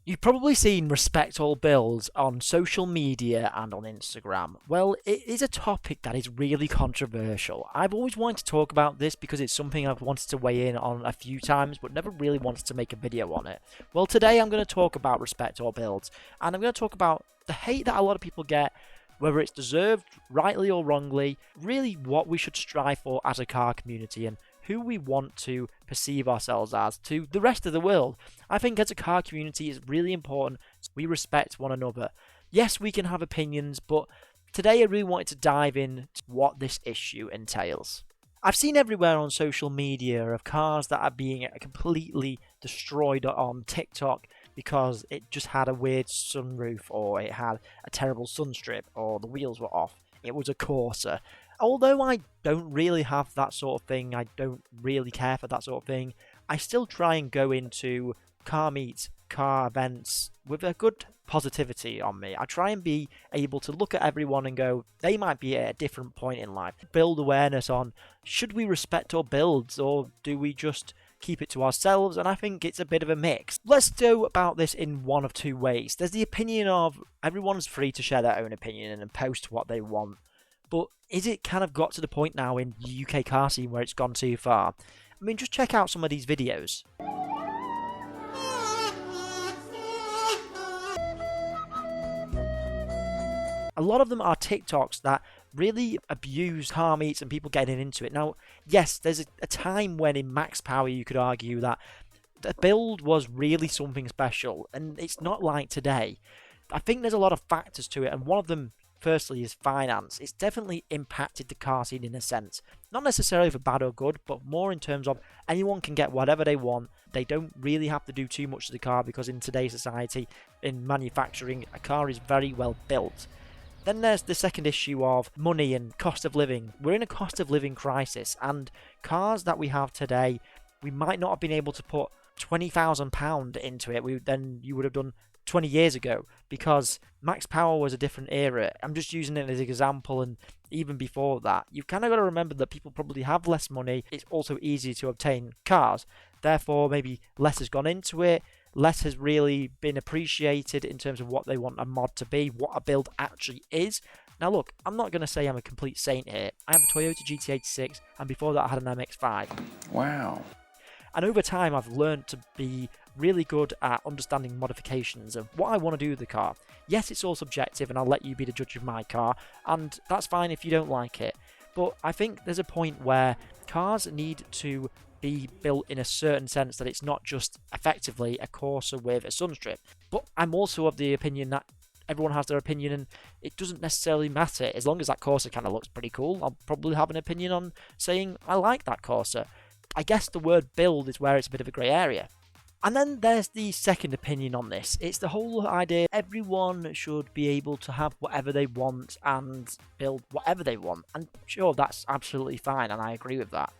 You've probably seen respect all builds on social media and on Instagram. Well, it is a topic that is really controversial. I've always wanted to talk about this because it's something I've wanted to weigh in on a few times, but never really wanted to make a video on it. Well, today I'm going to talk about respect all builds, and I'm going to talk about the hate that a lot of people get, whether it's deserved, rightly or wrongly, really what we should strive for as a car community, and who we want to perceive ourselves as to the rest of the world. I think as a car community it's really important we respect one another. Yes, we can have opinions, but today I really wanted to dive in to what this issue entails. I've seen everywhere on social media of cars that are being completely destroyed on TikTok because it just had a weird sunroof, or it had a terrible sunstrip, or the wheels were off. It was a Corsa. Although I don't really have that sort of thing, I don't really care for that sort of thing, I still try and go into car meets, car events with a good positivity on me. I try and be able to look at everyone and go, they might be at a different point in life. Build awareness on, should we respect our builds, or do we just keep it to ourselves? And I think it's a bit of a mix. Let's go about this in one of two ways. There's the opinion of everyone's free to share their own opinion and post what they want. But is it kind of got to the point now in the UK car scene where it's gone too far? I mean, just check out some of these videos. A lot of them are TikToks that really abuse car meets and people getting into it. Now, yes, there's a time when in max power you could argue that the build was really something special, and it's not like today. I think there's a lot of factors to it, and one of them, firstly, is finance. It's definitely impacted the car scene in a sense. Not necessarily for bad or good, but more in terms of anyone can get whatever they want. They don't really have to do too much to the car because in today's society, in manufacturing, a car is very well built. Then there's the second issue of money and cost of living. We're in a cost of living crisis, and cars that we have today, we might not have been able to put £20,000 into it than you would have done 20 years ago, because max power was a different era. I'm just using it as an example, and even before that, you've kind of got to remember that people probably have less money. It's also easier to obtain cars, therefore maybe less has gone into it, less has really been appreciated in terms of what they want a mod to be, what a build actually is. Now look, I'm not going to say I'm a complete saint here. I have a Toyota GT86, and before that I had an MX-5. Wow. And over time I've learned to be really good at understanding modifications of what I want to do with the car. Yes, it's all subjective, and I'll let you be the judge of my car, and that's fine if you don't like it. But I think there's a point where cars need to be built in a certain sense that it's not just effectively a Corsa with a sunstrip. But I'm also of the opinion that everyone has their opinion, and it doesn't necessarily matter. As long as that Corsa kind of looks pretty cool, I'll probably have an opinion on saying I like that Corsa. I guess the word build is where it's a bit of a grey area. And then there's the second opinion on this. It's the whole idea everyone should be able to have whatever they want and build whatever they want. And sure, that's absolutely fine, and I agree with that.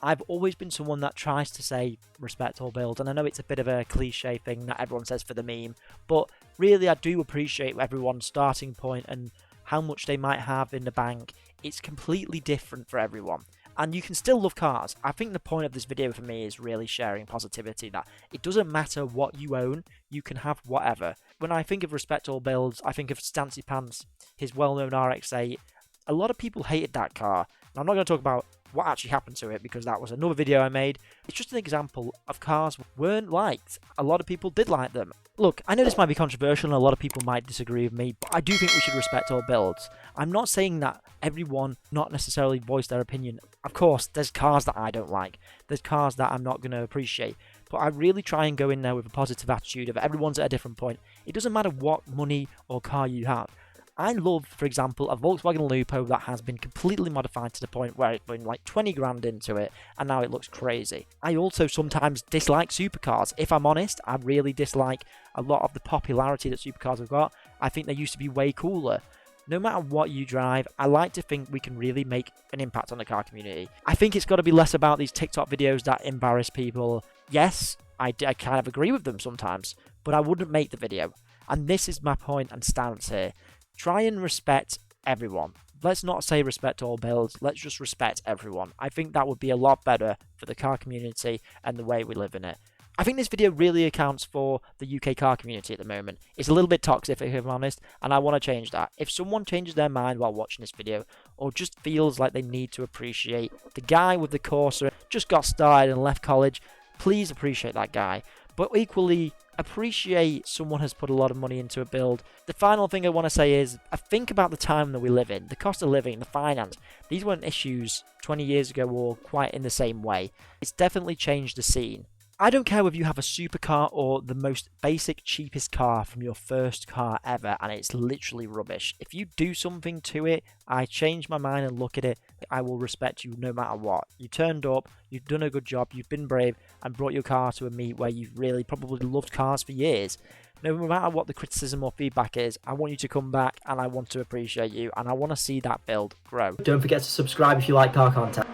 I've always been someone that tries to say respect all builds, and I know it's a bit of a cliche thing that everyone says for the meme, but really I do appreciate everyone's starting point and how much they might have in the bank. It's completely different for everyone. And you can still love cars. I think the point of this video for me is really sharing positivity, that it doesn't matter what you own, you can have whatever. When I think of respect all builds, I think of Stancy Pants, his well-known RX-8. A lot of people hated that car. Now, I'm not going to talk about what actually happened to it because that was another video I made. It's just an example of cars weren't liked. A lot of people did like them. Look, I know this might be controversial and a lot of people might disagree with me, but I do think we should respect all builds. I'm not saying that everyone not necessarily voice their opinion. Of course, there's cars that I don't like. There's cars that I'm not going to appreciate. But I really try and go in there with a positive attitude of everyone's at a different point. It doesn't matter what money or car you have. I love, for example, a Volkswagen Lupo that has been completely modified to the point where it's been like 20 grand into it, and now it looks crazy. I also sometimes dislike supercars. If I'm honest, I really dislike a lot of the popularity that supercars have got. I think they used to be way cooler. No matter what you drive, I like to think we can really make an impact on the car community. I think it's got to be less about these TikTok videos that embarrass people. Yes, I kind of agree with them sometimes, but I wouldn't make the video. And this is my point and stance here. Try and respect everyone. Let's not say respect all builds, let's just respect everyone. I think that would be a lot better for the car community and the way we live in it. I think this video really accounts for the UK car community at the moment. It's a little bit toxic, if I'm honest, and I want to change that. If someone changes their mind while watching this video, or just feels like they need to appreciate the guy with the Corsa just got started and left college, please appreciate that guy. But equally, appreciate someone has put a lot of money into a build. The final thing I want to say is, I think about the time that we live in, the cost of living, the finance. These weren't issues 20 years ago or quite in the same way. It's definitely changed the scene. I don't care whether you have a supercar or the most basic, cheapest car from your first car ever, and it's literally rubbish. If you do something to it, I change my mind and look at it, I will respect you no matter what. You turned up, you've done a good job, you've been brave, and brought your car to a meet where you've really probably loved cars for years. No matter what the criticism or feedback is, I want you to come back and I want to appreciate you, and I want to see that build grow. Don't forget to subscribe if you like car content.